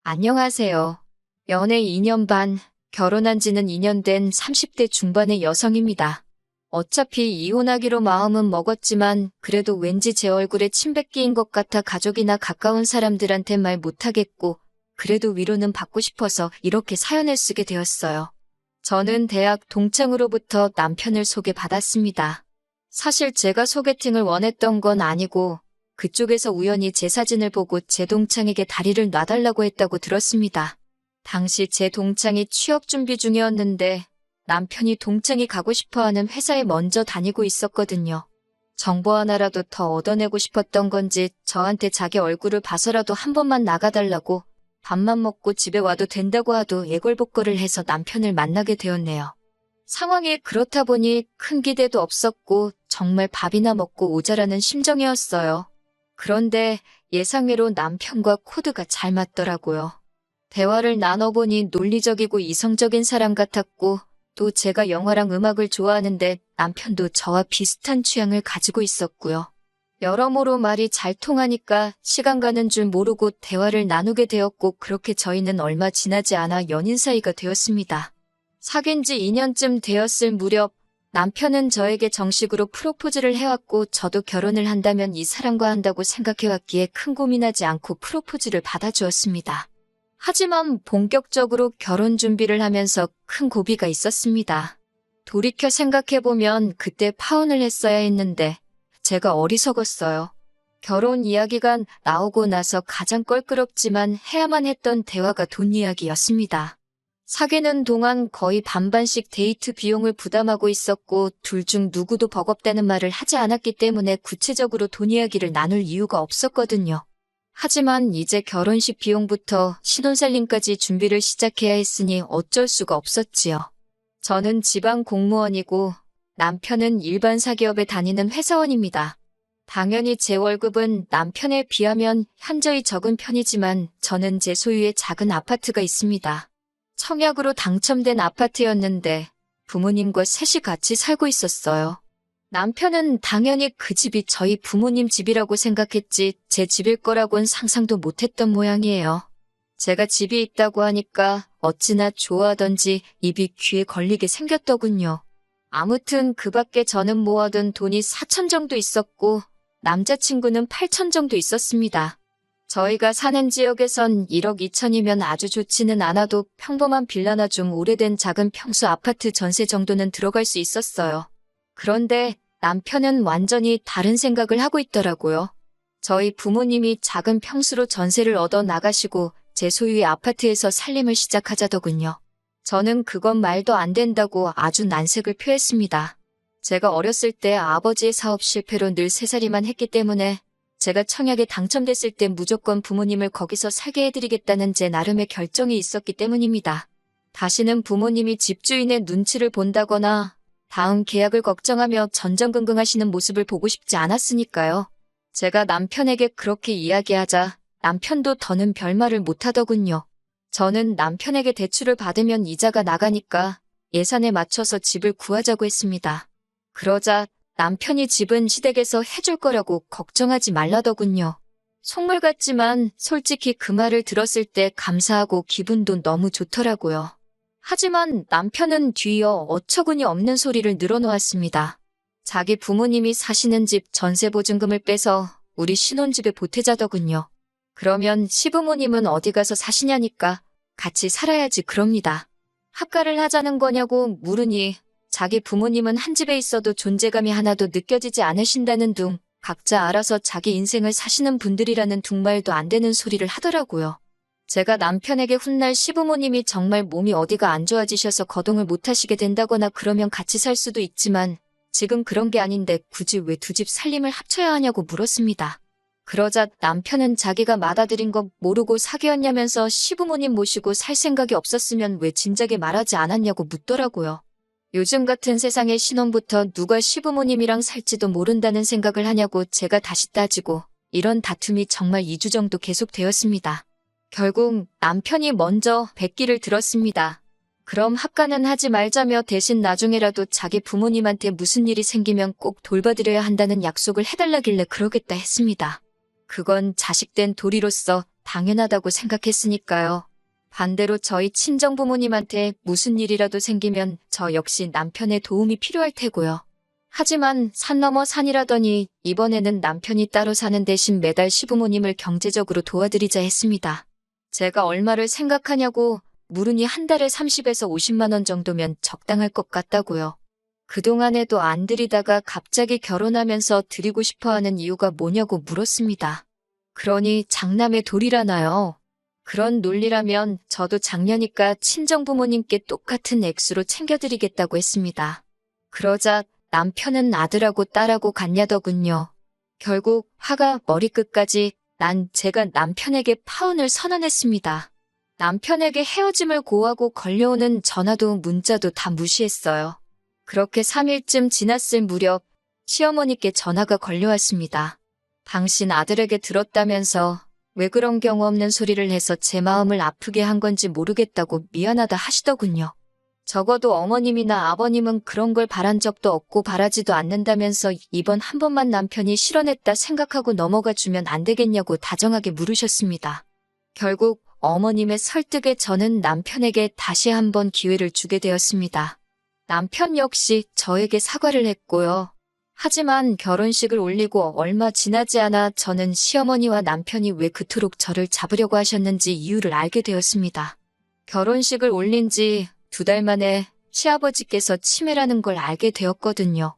안녕하세요. 연애 2년 반, 결혼한 지는 2년 된 30대 중반의 여성입니다. 어차피 이혼하기로 마음은 먹었지만 그래도 왠지 제 얼굴에 침 뱉기인 것 같아 가족이나 가까운 사람들한테 말 못하겠고 그래도 위로는 받고 싶어서 이렇게 사연을 쓰게 되었어요. 저는 대학 동창으로부터 남편을 소개받았습니다. 사실 제가 소개팅을 원했던 건 아니고 그쪽에서 우연히 제 사진을 보고 제 동창에게 다리를 놔달라고 했다고 들었습니다. 당시 제 동창이 취업 준비 중이었는데 남편이 동창이 가고 싶어하는 회사에 먼저 다니고 있었거든요. 정보 하나라도 더 얻어내고 싶었던 건지 저한테 자기 얼굴을 봐서라도 한 번만 나가달라고 밥만 먹고 집에 와도 된다고 하도 애걸복걸을 해서 남편을 만나게 되었네요. 상황이 그렇다 보니 큰 기대도 없었고 정말 밥이나 먹고 오자라는 심정이었어요. 그런데 예상외로 남편과 코드가 잘 맞더라고요. 대화를 나눠보니 논리적이고 이성적인 사람 같았고 또 제가 영화랑 음악을 좋아하는데 남편도 저와 비슷한 취향을 가지고 있었고요. 여러모로 말이 잘 통하니까 시간 가는 줄 모르고 대화를 나누게 되었고 그렇게 저희는 얼마 지나지 않아 연인 사이가 되었습니다. 사귄 지 2년쯤 되었을 무렵 남편은 저에게 정식으로 프로포즈를 해왔고 저도 결혼을 한다면 이 사람과 한다고 생각해왔기에 큰 고민하지 않고 프로포즈를 받아주었습니다. 하지만 본격적으로 결혼 준비를 하면서 큰 고비가 있었습니다. 돌이켜 생각해보면 그때 파혼을 했어야 했는데 제가 어리석었어요. 결혼 이야기가 나오고 나서 가장 껄끄럽지만 해야만 했던 대화가 돈 이야기였습니다. 사귀는 동안 거의 반반씩 데이트 비용을 부담하고 있었고 둘 중 누구도 버겁다는 말을 하지 않았기 때문에 구체적으로 돈 이야기를 나눌 이유가 없었거든요. 하지만 이제 결혼식 비용부터 신혼살림까지 준비를 시작해야 했으니 어쩔 수가 없었지요. 저는 지방 공무원이고 남편은 일반 사기업에 다니는 회사원입니다. 당연히 제 월급은 남편에 비하면 현저히 적은 편이지만 저는 제 소유의 작은 아파트가 있습니다. 청약으로 당첨된 아파트였는데 부모님과 셋이 같이 살고 있었어요. 남편은 당연히 그 집이 저희 부모님 집이라고 생각했지 제 집일 거라고는 상상도 못했던 모양이에요. 제가 집이 있다고 하니까 어찌나 좋아하던지 입이 귀에 걸리게 생겼더군요. 아무튼 그 밖에 저는 모아둔 돈이 4천 정도 있었고 남자친구는 8천 정도 있었습니다. 저희가 사는 지역에선 1억 2천이면 아주 좋지는 않아도 평범한 빌라나 좀 오래된 작은 평수 아파트 전세 정도는 들어갈 수 있었어요. 그런데 남편은 완전히 다른 생각을 하고 있더라고요. 저희 부모님이 작은 평수로 전세를 얻어 나가시고 제 소유의 아파트에서 살림을 시작하자더군요. 저는 그건 말도 안 된다고 아주 난색을 표했습니다. 제가 어렸을 때 아버지의 사업 실패로 늘 새살이만 했기 때문에 제가 청약에 당첨됐을 때 무조건 부모님을 거기서 살게 해드리겠다는 제 나름의 결정이 있었기 때문입니다. 다시는 부모님이 집주인의 눈치를 본다거나 다음 계약을 걱정하며 전전긍긍하시는 모습을 보고 싶지 않았으니까요. 제가 남편에게 그렇게 이야기하자 남편도 더는 별말을 못하더군요. 저는 남편에게 대출을 받으면 이자가 나가니까 예산에 맞춰서 집을 구하자고 했습니다. 그러자 남편이 집은 시댁에서 해줄 거라고 걱정하지 말라더군요. 속물 같지만 솔직히 그 말을 들었을 때 감사하고 기분도 너무 좋더라고요. 하지만 남편은 뒤이어 어처구니 없는 소리를 늘어놓았습니다. 자기 부모님이 사시는 집 전세보증금을 빼서 우리 신혼집에 보태자더군요. 그러면 시부모님은 어디 가서 사시냐니까 같이 살아야지 그럽니다. 합가를 하자는 거냐고 물으니 자기 부모님은 한 집에 있어도 존재감이 하나도 느껴지지 않으신다는 둥 각자 알아서 자기 인생을 사시는 분들이라는 둥말도 안 되는 소리를 하더라고요. 제가 남편에게 훗날 시부모님이 정말 몸이 어디가 안 좋아지셔서 거동을 못 하시게 된다거나 그러면 같이 살 수도 있지만 지금 그런 게 아닌데 굳이 왜 두 집 살림을 합쳐야 하냐고 물었습니다. 그러자 남편은 자기가 받아들인 거 모르고 사귀었냐면서 시부모님 모시고 살 생각이 없었으면 왜 진작에 말하지 않았냐고 묻더라고요. 요즘 같은 세상에 신혼부터 누가 시부모님이랑 살지도 모른다는 생각을 하냐고 제가 다시 따지고 이런 다툼이 정말 2주 정도 계속되었습니다. 결국 남편이 먼저 백기를 들었습니다. 그럼 합가는 하지 말자며 대신 나중에라도 자기 부모님한테 무슨 일이 생기면 꼭 돌봐드려야 한다는 약속을 해달라길래 그러겠다 했습니다. 그건 자식된 도리로서 당연하다고 생각했으니까요. 반대로 저희 친정부모님한테 무슨 일이라도 생기면 저 역시 남편의 도움이 필요할 테고요. 하지만 산 넘어 산이라더니 이번에는 남편이 따로 사는 대신 매달 시부모님을 경제적으로 도와드리자 했습니다. 제가 얼마를 생각하냐고 물으니 한 달에 30에서 50만 원 정도면 적당할 것 같다고요. 그동안에도 안 드리다가 갑자기 결혼하면서 드리고 싶어하는 이유가 뭐냐고 물었습니다. 그러니 장남의 도리라나요? 그런 논리라면 저도 작년이니까 친정부모님께 똑같은 액수로 챙겨드리겠다고 했습니다. 그러자 남편은 아들하고 딸하고 같냐더군요. 결국 화가 머리끝까지 난 제가 남편에게 파혼을 선언했습니다. 남편에게 헤어짐을 고하고 걸려오는 전화도 문자도 다 무시했어요. 그렇게 3일쯤 지났을 무렵 시어머니께 전화가 걸려왔습니다. 당신 아들에게 들었다면서 왜 그런 경우 없는 소리를 해서 제 마음을 아프게 한 건지 모르겠다고 미안하다 하시더군요. 적어도 어머님이나 아버님은 그런 걸 바란 적도 없고 바라지도 않는다면서 이번 한 번만 남편이 실언했다 생각하고 넘어가 주면 안 되겠냐고 다정하게 물으셨습니다. 결국 어머님의 설득에 저는 남편에게 다시 한번 기회를 주게 되었습니다. 남편 역시 저에게 사과를 했고요. 하지만 결혼식을 올리고 얼마 지나지 않아 저는 시어머니와 남편이 왜 그토록 저를 잡으려고 하셨는지 이유를 알게 되었습니다. 결혼식을 올린 지 2달 만에 시아버지께서 치매라는 걸 알게 되었거든요.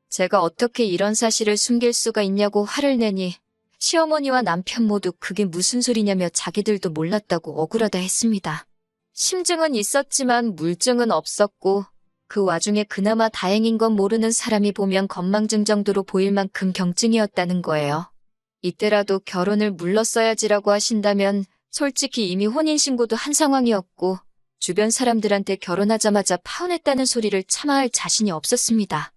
제가 어떻게 이런 사실을 숨길 수가 있냐고 화를 내니 시어머니와 남편 모두 그게 무슨 소리냐며 자기들도 몰랐다고 억울하다 했습니다. 심증은 있었지만 물증은 없었고 그 와중에 그나마 다행인 건 모르는 사람이 보면 건망증 정도로 보일 만큼 경증이었다는 거예요. 이때라도 결혼을 물렀어야지라고 하신다면 솔직히 이미 혼인신고도 한 상황이었고 주변 사람들한테 결혼하자마자 파혼했다는 소리를 참아 할 자신이 없었습니다.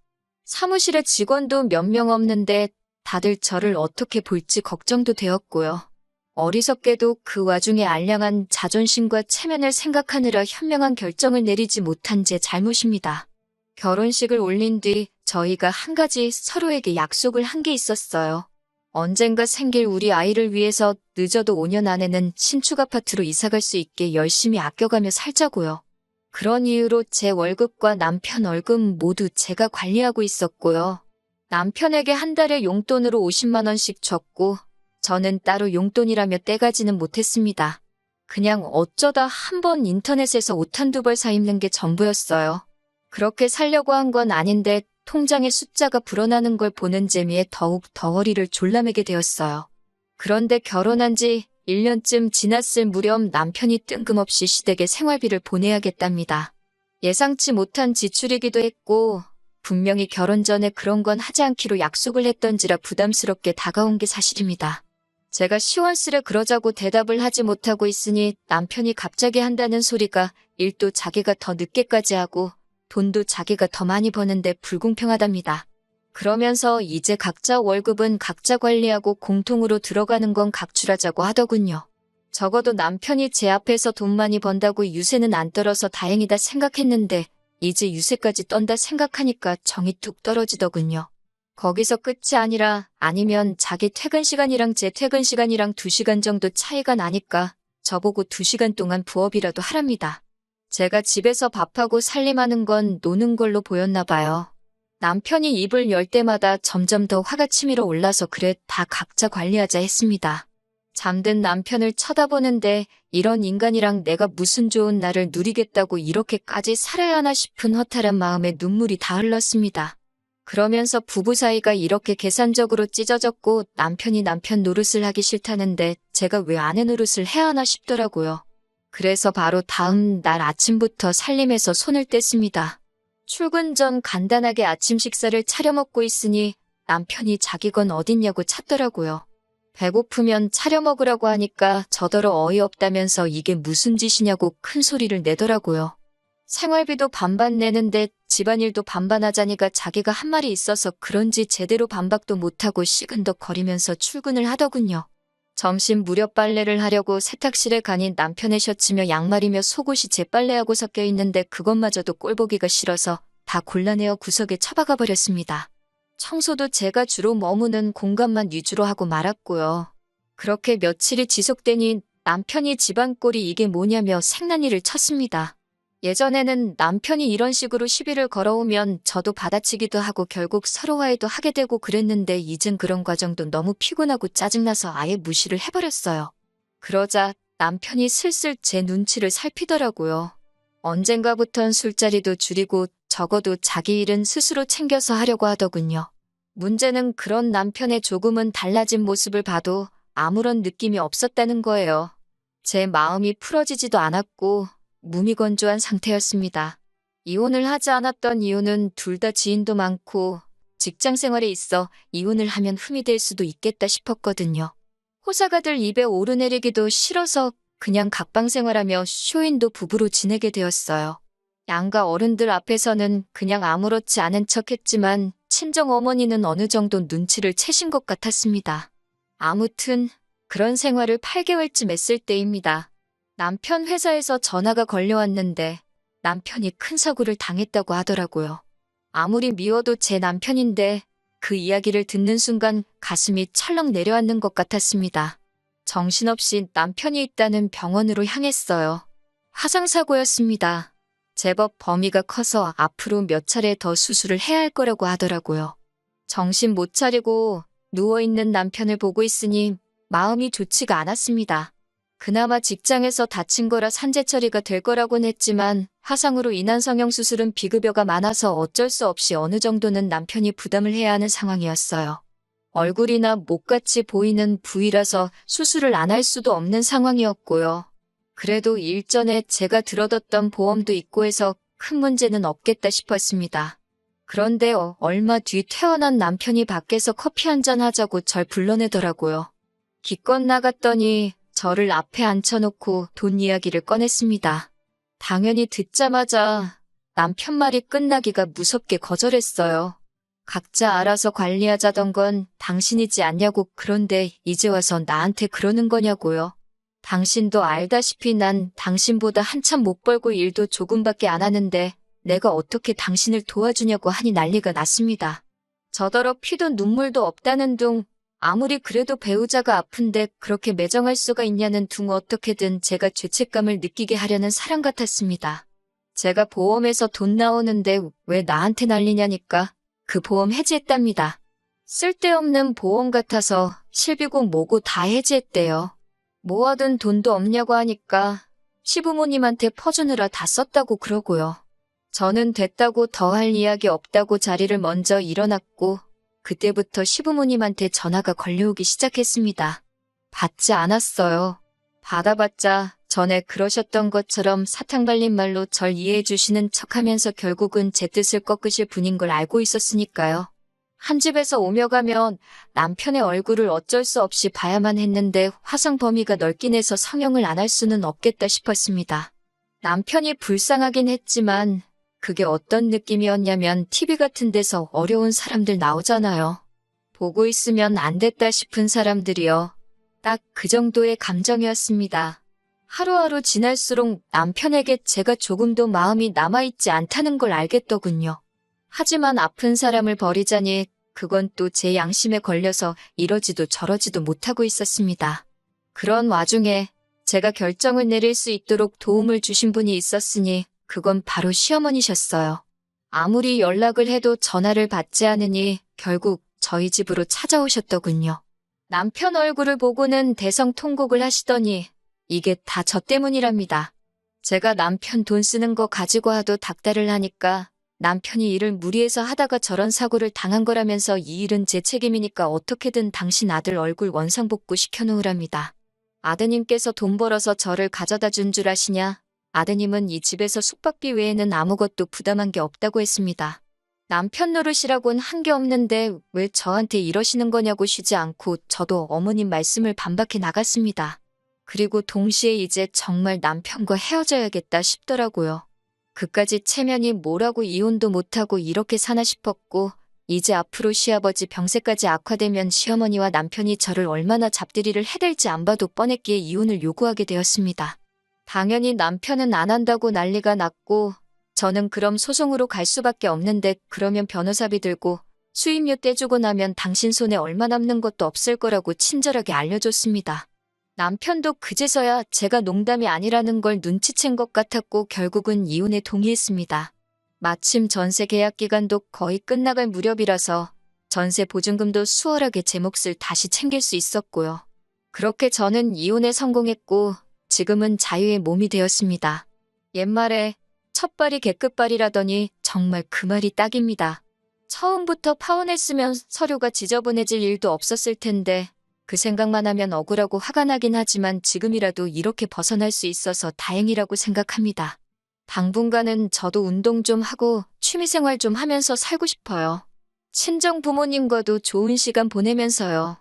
사무실에 직원도 몇 명 없는데 다들 저를 어떻게 볼지 걱정도 되었고요. 어리석게도 그 와중에 알량한 자존심과 체면을 생각하느라 현명한 결정을 내리지 못한 제 잘못입니다. 결혼식을 올린 뒤 저희가 한 가지 서로에게 약속을 한 게 있었어요. 언젠가 생길 우리 아이를 위해서 늦어도 5년 안에는 신축 아파트로 이사갈 수 있게 열심히 아껴가며 살자고요. 그런 이유로 제 월급과 남편 월급 모두 제가 관리하고 있었고요. 남편에게 한 달에 용돈으로 50만 원씩 줬고 저는 따로 용돈이라며 떼가지는 못했습니다. 그냥 어쩌다 한번 인터넷에서 옷 한두 벌 사 입는 게 전부였어요. 그렇게 살려고 한 건 아닌데 통장에 숫자가 불어나는 걸 보는 재미에 더욱 덩어리를 졸라매게 되었어요. 그런데 결혼한 지 1년쯤 지났을 무렵 남편이 뜬금없이 시댁에 생활비를 보내야겠답니다. 예상치 못한 지출이기도 했고 분명히 결혼 전에 그런 건 하지 않기로 약속을 했던지라 부담스럽게 다가온 게 사실입니다. 제가 시원스레 그러자고 대답을 하지 못하고 있으니 남편이 갑자기 한다는 소리가 일도 자기가 더 늦게까지 하고 돈도 자기가 더 많이 버는데 불공평하답니다. 그러면서 이제 각자 월급은 각자 관리하고 공통으로 들어가는 건 각출하자고 하더군요. 적어도 남편이 제 앞에서 돈 많이 번다고 유세는 안 떨어서 다행이다 생각했는데 이제 유세까지 떤다 생각하니까 정이 뚝 떨어지더군요. 거기서 끝이 아니라 아니면 자기 퇴근 시간이랑 제 퇴근 시간이랑 2시간 정도 차이가 나니까 저보고 2시간 동안 부업이라도 하랍니다. 제가 집에서 밥하고 살림하는 건 노는 걸로 보였나 봐요. 남편이 입을 열 때마다 점점 더 화가 치밀어 올라서 그래 다 각자 관리하자 했습니다. 잠든 남편을 쳐다보는데 이런 인간이랑 내가 무슨 좋은 날을 누리겠다고 이렇게까지 살아야 하나 싶은 허탈한 마음에 눈물이 다 흘렀습니다. 그러면서 부부 사이가 이렇게 계산적으로 찢어졌고 남편이 남편 노릇을 하기 싫다는데 제가 왜 아내 노릇을 해야 하나 싶더라고요. 그래서 바로 다음 날 아침부터 살림에서 손을 뗐습니다. 출근 전 간단하게 아침 식사를 차려 먹고 있으니 남편이 자기 건 어딨냐고 찾더라고요. 배고프면 차려 먹으라고 하니까 저더러 어이없다면서 이게 무슨 짓이냐고 큰 소리를 내더라고요. 생활비도 반반 내는데 집안일도 반반 하자니까 자기가 한 말이 있어서 그런지 제대로 반박도 못하고 시근덕거리면서 출근을 하더군요. 점심 무렵 빨래를 하려고 세탁실에 가니 남편의 셔츠며 양말이며 속옷이 제 빨래하고 섞여 있는데 그것마저도 꼴보기가 싫어서 다 골라내어 구석에 처박아 버렸습니다. 청소도 제가 주로 머무는 공간만 위주로 하고 말았고요. 그렇게 며칠이 지속되니 남편이 집안꼴이 이게 뭐냐며 생난리를 쳤습니다. 예전에는 남편이 이런 식으로 시비를 걸어오면 저도 받아치기도 하고 결국 서로 화해도 하게 되고 그랬는데 이젠 그런 과정도 너무 피곤하고 짜증나서 아예 무시를 해버렸어요. 그러자 남편이 슬슬 제 눈치를 살피더라고요. 언젠가부턴 술자리도 줄이고 적어도 자기 일은 스스로 챙겨서 하려고 하더군요. 문제는 그런 남편의 조금은 달라진 모습을 봐도 아무런 느낌이 없었다는 거예요. 제 마음이 풀어지지도 않았고 무미건조한 상태였습니다. 이혼을 하지 않았던 이유는 둘 다 지인도 많고 직장 생활에 있어 이혼을 하면 흠이 될 수도 있겠다 싶었거든요. 호사가들 입에 오르내리기도 싫어서 그냥 각방 생활하며 쇼윈도 부부로 지내게 되었어요. 양가 어른들 앞에서는 그냥 아무렇지 않은 척했지만 친정 어머니는 어느 정도 눈치를 채신 것 같았습니다. 아무튼 그런 생활을 8개월쯤 했을 때입니다. 남편 회사에서 전화가 걸려왔는데 남편이 큰 사고를 당했다고 하더라고요. 아무리 미워도 제 남편인데 그 이야기를 듣는 순간 가슴이 철렁 내려앉는 것 같았습니다. 정신없이 남편이 있다는 병원으로 향했어요. 화상사고였습니다. 제법 범위가 커서 앞으로 몇 차례 더 수술을 해야 할 거라고 하더라고요. 정신 못 차리고 누워있는 남편을 보고 있으니 마음이 좋지가 않았습니다. 그나마 직장에서 다친 거라 산재 처리가 될 거라고는 했지만 화상으로 인한 성형수술은 비급여가 많아서 어쩔 수 없이 어느 정도는 남편이 부담을 해야 하는 상황이었어요. 얼굴이나 목같이 보이는 부위라서 수술을 안 할 수도 없는 상황이었고요. 그래도 일전에 제가 들어뒀던 보험도 있고 해서 큰 문제는 없겠다 싶었습니다. 그런데 얼마 뒤 퇴원한 남편이 밖에서 커피 한잔 하자고 절 불러내더라고요. 기껏 나갔더니 저를 앞에 앉혀놓고 돈 이야기를 꺼냈습니다. 당연히 듣자마자 남편 말이 끝나기가 무섭게 거절했어요. 각자 알아서 관리하자던 건 당신이지 않냐고. 그런데 이제 와서 나한테 그러는 거냐고요. 당신도 알다시피 난 당신보다 한참 못 벌고 일도 조금밖에 안 하는데 내가 어떻게 당신을 도와주냐고 하니 난리가 났습니다. 저더러 피도 눈물도 없다는 둥, 아무리 그래도 배우자가 아픈데 그렇게 매정할 수가 있냐는 둥, 어떻게든 제가 죄책감을 느끼게 하려는 사람 같았습니다. 제가 보험에서 돈 나오는데 왜 나한테 난리냐니까 그 보험 해지했답니다. 쓸데없는 보험 같아서 실비고 뭐고 다 해지했대요. 모아둔 돈도 없냐고 하니까 시부모님한테 퍼주느라 다 썼다고 그러고요. 저는 됐다고 더 할 이야기 없다고 자리를 먼저 일어났고 그때부터 시부모님한테 전화가 걸려오기 시작했습니다. 받지 않았어요. 받아봤자 전에 그러셨던 것처럼 사탕 발린 말로 절 이해해 주시는 척하면서 결국은 제 뜻을 꺾으실 분인 걸 알고 있었으니까요. 한 집에서 오며 가면 남편의 얼굴을 어쩔 수 없이 봐야만 했는데 화상 범위가 넓긴 해서 성형을 안 할 수는 없겠다 싶었습니다. 남편이 불쌍하긴 했지만 그게 어떤 느낌이었냐면 TV 같은 데서 어려운 사람들 나오잖아요. 보고 있으면 안 됐다 싶은 사람들이요. 딱 그 정도의 감정이었습니다. 하루하루 지날수록 남편에게 제가 조금도 마음이 남아있지 않다는 걸 알겠더군요. 하지만 아픈 사람을 버리자니 그건 또 제 양심에 걸려서 이러지도 저러지도 못하고 있었습니다. 그런 와중에 제가 결정을 내릴 수 있도록 도움을 주신 분이 있었으니 그건 바로 시어머니셨어요. 아무리 연락을 해도 전화를 받지 않으니 결국 저희 집으로 찾아오셨더군요. 남편 얼굴을 보고는 대성통곡을 하시더니 이게 다 저 때문이랍니다. 제가 남편 돈 쓰는 거 가지고 와도 닥달을 하니까 남편이 일을 무리해서 하다가 저런 사고를 당한 거라면서 이 일은 제 책임이니까 어떻게든 당신 아들 얼굴 원상복구 시켜놓으랍니다. 아드님께서 돈 벌어서 저를 가져다 준 줄 아시냐? 아드님은 이 집에서 숙박비 외에는 아무것도 부담한 게 없다고 했습니다. 남편 노릇이라곤 한 게 없는데 왜 저한테 이러시는 거냐고 쉬지 않고 저도 어머님 말씀을 반박해 나갔습니다. 그리고 동시에 이제 정말 남편과 헤어져야겠다 싶더라고요. 그까지 체면이 뭐라고 이혼도 못하고 이렇게 사나 싶었고 이제 앞으로 시아버지 병세까지 악화되면 시어머니와 남편이 저를 얼마나 잡들이를 해댈지 안 봐도 뻔했기에 이혼을 요구하게 되었습니다. 당연히 남편은 안 한다고 난리가 났고 저는 그럼 소송으로 갈 수밖에 없는데 그러면 변호사비 들고 수임료 떼주고 나면 당신 손에 얼마 남는 것도 없을 거라고 친절하게 알려줬습니다. 남편도 그제서야 제가 농담이 아니라는 걸 눈치챈 것 같았고 결국은 이혼에 동의했습니다. 마침 전세 계약 기간도 거의 끝나갈 무렵이라서 전세 보증금도 수월하게 제 몫을 다시 챙길 수 있었고요. 그렇게 저는 이혼에 성공했고 지금은 자유의 몸이 되었습니다. 옛말에 첫발이 개끝발이라더니 정말 그 말이 딱입니다. 처음부터 파혼했으면 서류가 지저분해질 일도 없었을 텐데 그 생각만 하면 억울하고 화가 나긴 하지만 지금이라도 이렇게 벗어날 수 있어서 다행이라고 생각합니다. 당분간은 저도 운동 좀 하고 취미생활 좀 하면서 살고 싶어요. 친정 부모님과도 좋은 시간 보내면서요.